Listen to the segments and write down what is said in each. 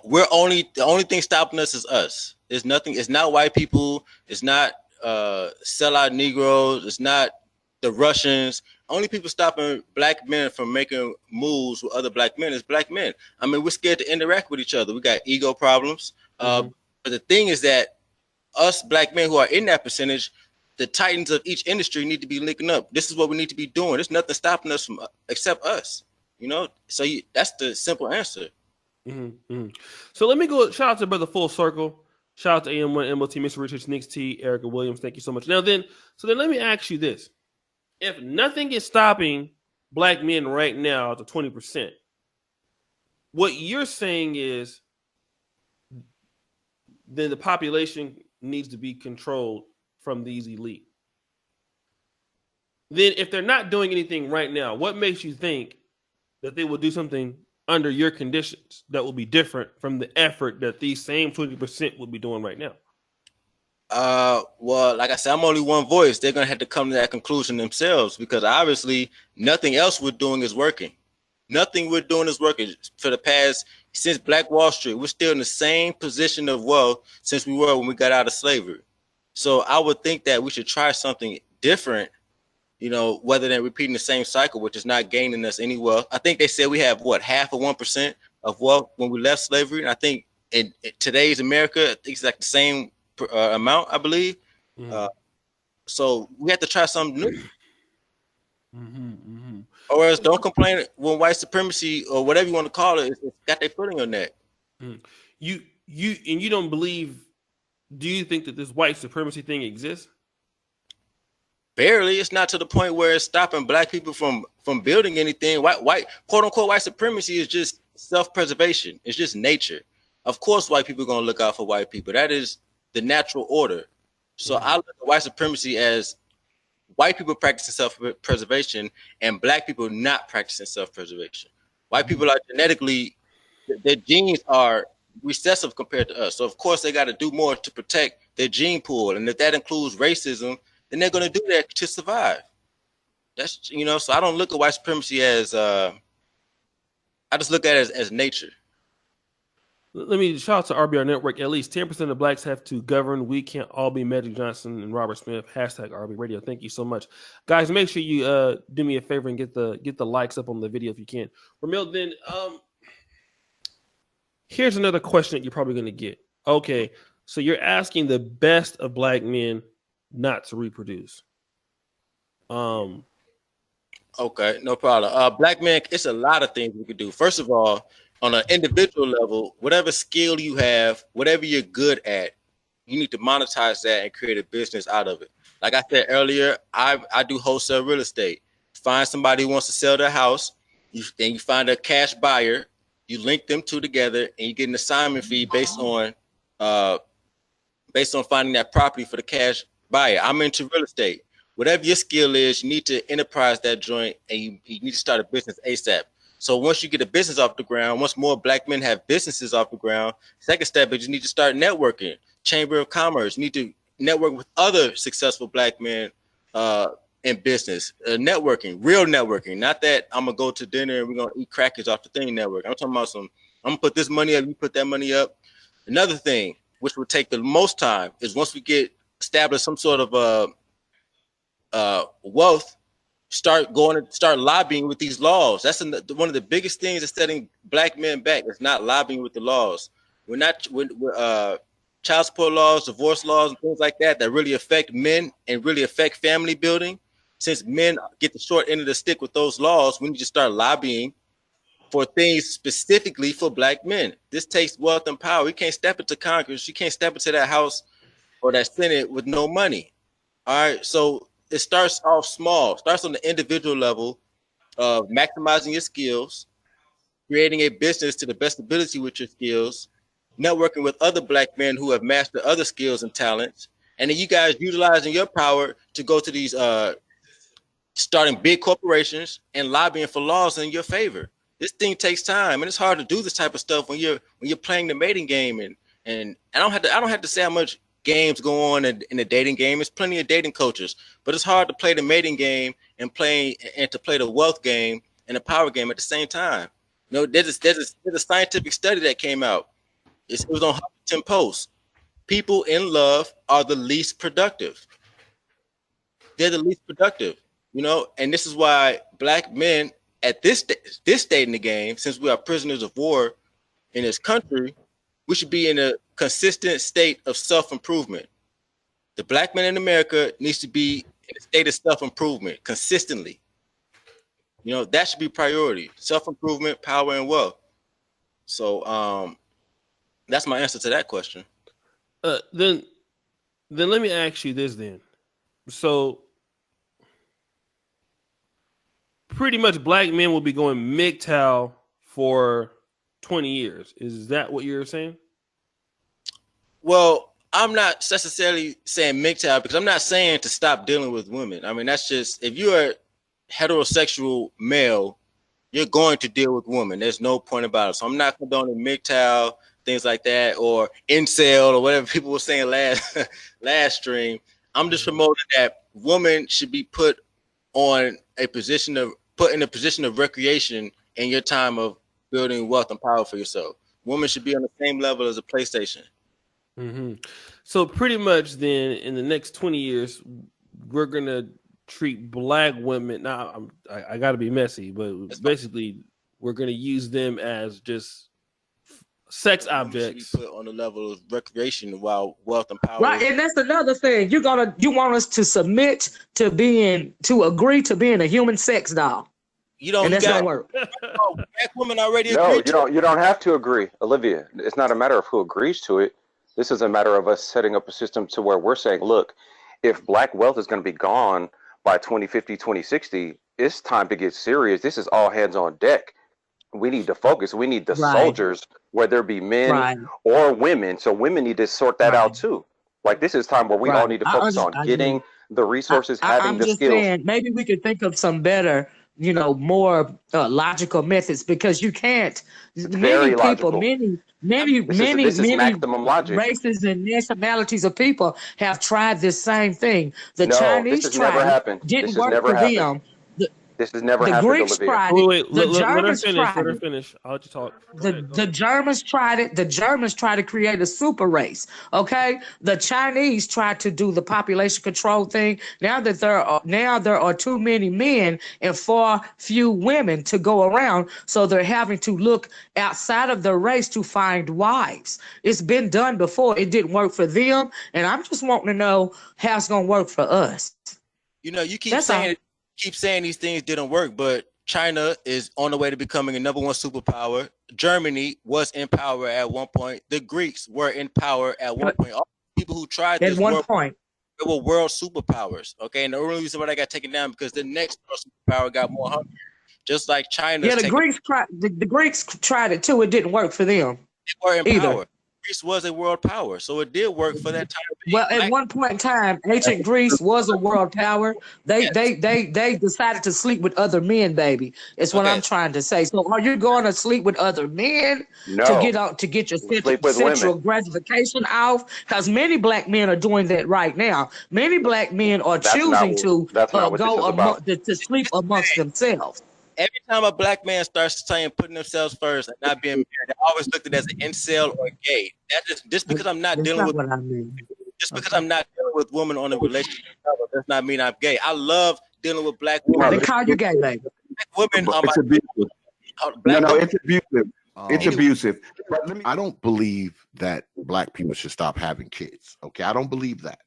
we're only the only thing stopping us is us. It's nothing. It's not white people. It's not sellout Negroes. It's not the Russians. Only people stopping black men from making moves with other black men is black men. I mean, we're scared to interact with each other. We got ego problems. But the thing is that us black men who are in that percentage, the titans of each industry need to be linking up. This is what we need to be doing. There's nothing stopping us from except us. So that's the simple answer. So let me go. Shout out to Brother Full Circle. Shout out to AM1, MLT, Mr. Richards, Nick T, Erica Williams. Thank you so much. Now then, let me ask you this: if nothing is stopping black men right now to 20%, what you're saying is then the population needs to be controlled from these elite. Then if they're not doing anything right now, what makes you think that they will do something under your conditions that will be different from the effort that these same 20% will be doing right now? Well, like I said, I'm only one voice. They're gonna have to come to that conclusion themselves because obviously nothing else we're doing is working. Nothing we're doing is working. For the past, since Black Wall Street, we're still in the same position of wealth since we were when we got out of slavery. So I would think that we should try something different, rather than repeating the same cycle, which is not gaining us any wealth. I think they said we have half of 1% of wealth when we left slavery. And I think in today's America, I think it's like the same amount, I believe. So we have to try something new. Or else don't complain when white supremacy or whatever you want to call it, it's got their foot on your neck. You don't believe? Do you think that this white supremacy thing exists? Barely. It's not to the point where it's stopping black people from building anything. White quote unquote white supremacy is just self-preservation. It's just nature. Of course, white people are gonna look out for white people. That is the natural order. So I look at white supremacy as white people practicing self-preservation and black people not practicing self-preservation. White people are genetically, their genes are recessive compared to us. So of course they got to do more to protect their gene pool. And if that includes racism, then they're going to do that to survive. That's, so I don't look at white supremacy as, I just look at it as nature. Let me shout out to RBR Network. At least 10% of blacks have to govern. We can't all be Magic Johnson and Robert Smith. Hashtag RB Radio. Thank you so much, guys. Make sure you do me a favor and get the likes up on the video if you can. Ramil, then here's another question that you're probably going to get. Okay, so you're asking the best of black men not to reproduce. Okay, no problem. Black men, it's a lot of things we could do. First of all, on an individual level, whatever skill you have, whatever you're good at, you need to monetize that and create a business out of it. Like I said earlier, I do wholesale real estate. Find somebody who wants to sell their house, then you find a cash buyer, you link them two together, and you get an assignment fee based on finding that property for the cash buyer. I'm into real estate. Whatever your skill is, you need to enterprise that joint, and you need to start a business ASAP. So once you get a business off the ground, once more black men have businesses off the ground, second step is you need to start networking. Chamber of Commerce, you need to network with other successful black men in business. Networking, real networking, not that I'm gonna go to dinner and we're gonna eat crackers off the thing network. I'm talking about I'm gonna put this money up, you put that money up. Another thing, which will take the most time, is once we get established some sort of wealth, start lobbying with these laws. That's one of the biggest things that's setting black men back. It's not lobbying with the laws. We're child support laws, divorce laws, and things like that really affect men and really affect family building. Since men get the short end of the stick with those laws, we need to start lobbying for things specifically for black men. This takes wealth and power. We can't step into Congress. You can't step into that House or that Senate with no money. All right, so it starts off small, starts on the individual level of maximizing your skills, creating a business to the best ability with your skills, networking with other black men who have mastered other skills and talents, and then you guys utilizing your power to go to these starting big corporations and lobbying for laws in your favor. This thing takes time, and it's hard to do this type of stuff when you're playing the mating game. And I don't have to say how much games go on in the dating game. There's plenty of dating coaches, but it's hard to play the mating game and to play the wealth game and the power game at the same time. No, there's a scientific study that came out. It was on Huffington Post. People in love are the least productive. They're the least productive, and this is why black men at this state in the game, since we are prisoners of war in this country, we should be in a consistent state of self-improvement. The black man in America needs to be in a state of self-improvement consistently. That should be priority. Self-improvement, power, and wealth. So that's my answer to that question. Then let me ask you this then. So pretty much black men will be going MGTOW for 20 years. Is that what you're saying? Well, I'm not necessarily saying MGTOW because I'm not saying to stop dealing with women. I mean, that's just, if you're a heterosexual male, you're going to deal with women. There's no point about it. So I'm not condoning MGTOW, things like that, or incel or whatever people were saying last stream. I'm just promoting that women should be put in a position of recreation in your time of building wealth and power for yourself. Women should be on the same level as a PlayStation. Mm-hmm. So pretty much then in the next 20 years, we're going to treat black women. Now I got to be messy, but basically we're going to use them as just sex objects. Put on the level of recreation while wealth and power. Right, and that's another thing. You want us to submit to agree to being a human sex doll. And that's not work. Black women already agree. No, you don't have to agree, Olivia. It's not a matter of who agrees to it. This is a matter of us setting up a system to where we're saying, look, if black wealth is going to be gone by 2050, 2060, it's time to get serious. This is all hands on deck. We need to focus. We need the soldiers, whether it be men or women. So women need to sort that out too. Like, this is time where we all need to focus on getting the resources, having the skills. Saying, maybe we could think of some better, more logical methods, because you can't. Many maximum logic. Races and nationalities of people have tried this same thing. The Chinese tried it. Didn't work for them. This has never happened. The Greeks tried it. The Germans tried it. Let her finish. I'll let you talk. The Germans tried it. The Germans tried to create a super race. Okay, the Chinese tried to do the population control thing. Now there are too many men and far few women to go around, so they're having to look outside of their race to find wives. It's been done before. It didn't work for them, and I'm just wanting to know how it's gonna work for us. You keep saying these things didn't work, but China is on the way to becoming a number one superpower. Germany was in power at one point. The Greeks were in power at one point. All the people who tried this at one point, they were world superpowers. Okay, and the only reason why they got taken down because the next world superpower got more hungry, just like China. Yeah, the Greeks tried it too. It didn't work for them. They were in power. Greece was a world power, so it did work for that time. Well, at one point in time, ancient Greece was a world power. They decided to sleep with other men, baby. It's what I'm trying to say. So, are you going to sleep with other men to get your sexual gratification off? Because many black men are doing that right now. Many black men are choosing to sleep amongst themselves. Every time a black man starts saying putting themselves first and not being married, they always looked at it as an incel or gay. Just because I'm not dealing with I'm not dealing with women on a relationship level does not mean I'm gay. I love dealing with black women. They call you gay, baby. Black women it's abusive. It's abusive. It's abusive. But I don't believe that black people should stop having kids. Okay, I don't believe that.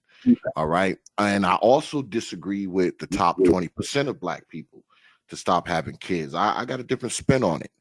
All right, and I also disagree with the top 20% of black people to stop having kids. I got a different spin on it.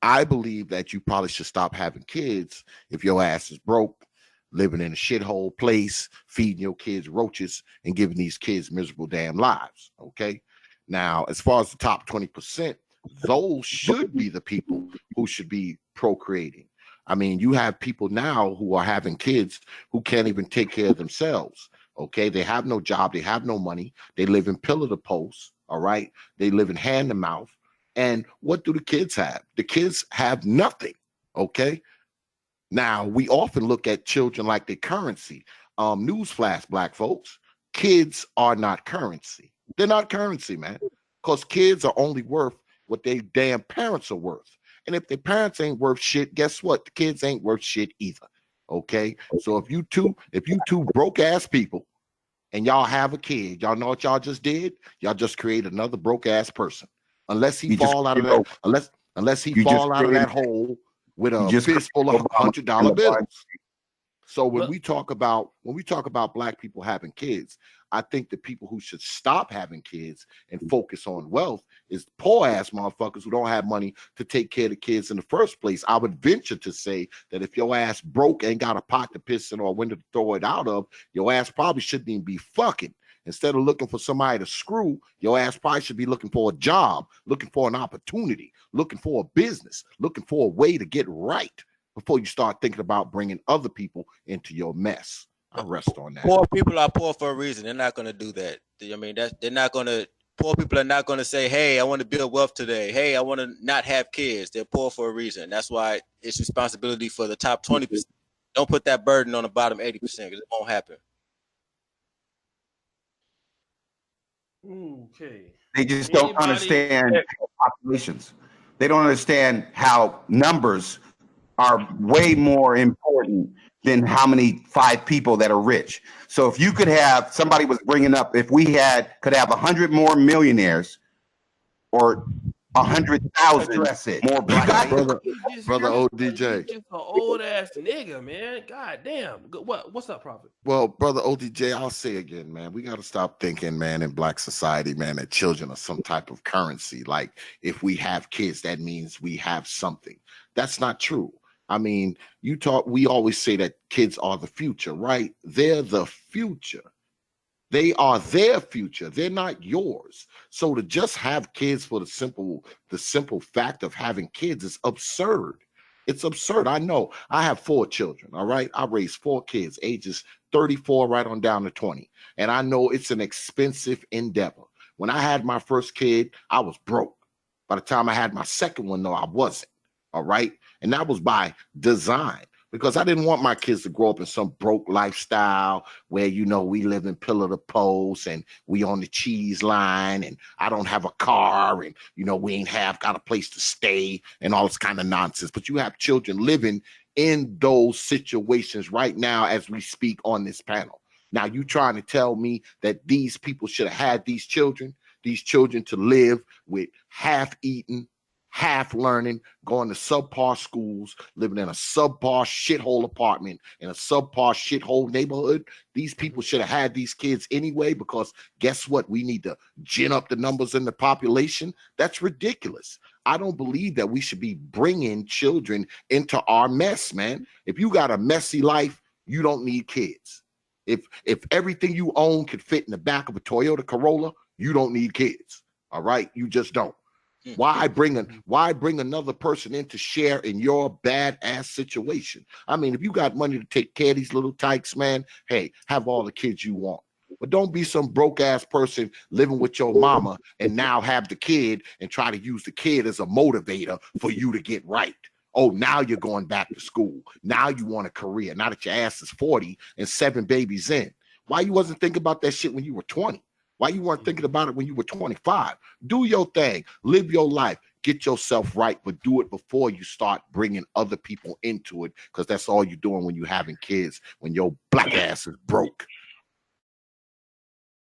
I believe that you probably should stop having kids if your ass is broke, living in a shithole place, feeding your kids roaches and giving these kids miserable damn lives. Okay. Now, as far as the top 20%, those should be the people who should be procreating. I mean, you have people now who are having kids who can't even take care of themselves. Okay. They have no job. They have no money. They live in pillar to post. All right. They live in hand to mouth. And what do the kids have? The kids have nothing. Okay. Now, we often look at children like their currency. Newsflash, black folks, kids are not currency. They're not currency, man, because kids are only worth what their damn parents are worth. And if their parents ain't worth shit, guess what? The kids ain't worth shit either. Okay. So if you two broke ass people and y'all have a kid, y'all know what y'all just did? Y'all just created another broke ass person. Unless he fall out of that, unless he fall out of that hole with a fistful of $100 bills. So when we talk about black people having kids, I think the people who should stop having kids and focus on wealth is poor ass motherfuckers who don't have money to take care of the kids in the first place. I would venture to say that if your ass broke, ain't got a pot to piss in or a window to throw it out of, your ass probably shouldn't even be fucking. Instead of looking for somebody to screw, your ass probably should be looking for a job, looking for an opportunity, looking for a business, looking for a way to get right before you start thinking about bringing other people into your mess. I rest on that. Poor people are poor for a reason. They're not going to do that. I mean, they're not going to. Poor people are not going to say, "Hey, I want to build wealth today. Hey, I want to not have kids." They're poor for a reason. That's why it's responsibility for the top 20%. Don't put that burden on the bottom 80% because it won't happen. Okay. They just don't understand populations. They don't understand how numbers are way more important than how many 5 people that are rich. So if you could have, somebody was bringing up, if we could have 100 more millionaires or 100,000 more black brother ODJ. Just an old ass nigga, man. God damn. What's up, Prophet? Well, brother ODJ, I'll say again, man, we got to stop thinking, man, in black society, man, that children are some type of currency. Like if we have kids, that means we have something. That's not true. I mean, we always say that kids are the future, right? They're the future. They are their future. They're not yours. So to just have kids for the simple fact of having kids is absurd. It's absurd. I know. I have 4 children, all right? I raised 4 kids, ages 34 right on down to 20. And I know it's an expensive endeavor. When I had my first kid, I was broke. By the time I had my second one, though, I wasn't, all right? And that was by design. Because I didn't want my kids to grow up in some broke lifestyle where, we live in pillar to post and we on the cheese line and I don't have a car and, we ain't got a place to stay and all this kind of nonsense. But you have children living in those situations right now as we speak on this panel. Now, you trying to tell me that these people should have had these children to live with half-eaten, half learning, going to subpar schools, living in a subpar shithole apartment in a subpar shithole neighborhood. These people should have had these kids anyway, because guess what? We need to gin up the numbers in the population. That's ridiculous. I don't believe that we should be bringing children into our mess, man. If you got a messy life, you don't need kids. If everything you own could fit in the back of a Toyota Corolla, you don't need kids. All right? You just don't. Why bring another person in to share in your bad ass situation? I mean, if you got money to take care of these little tykes, man, hey, have all the kids you want. But don't be some broke ass person living with your mama and now have the kid and try to use the kid as a motivator for you to get right. Oh, now you're going back to school. Now you want a career. Now that your ass is 40 and 7 babies in. Why you wasn't thinking about that shit when you were 20? Why you weren't thinking about it when you were 25? Do your thing. Live your life. Get yourself right, but do it before you start bringing other people into it, because that's all you're doing when you're having kids, when your black ass is broke.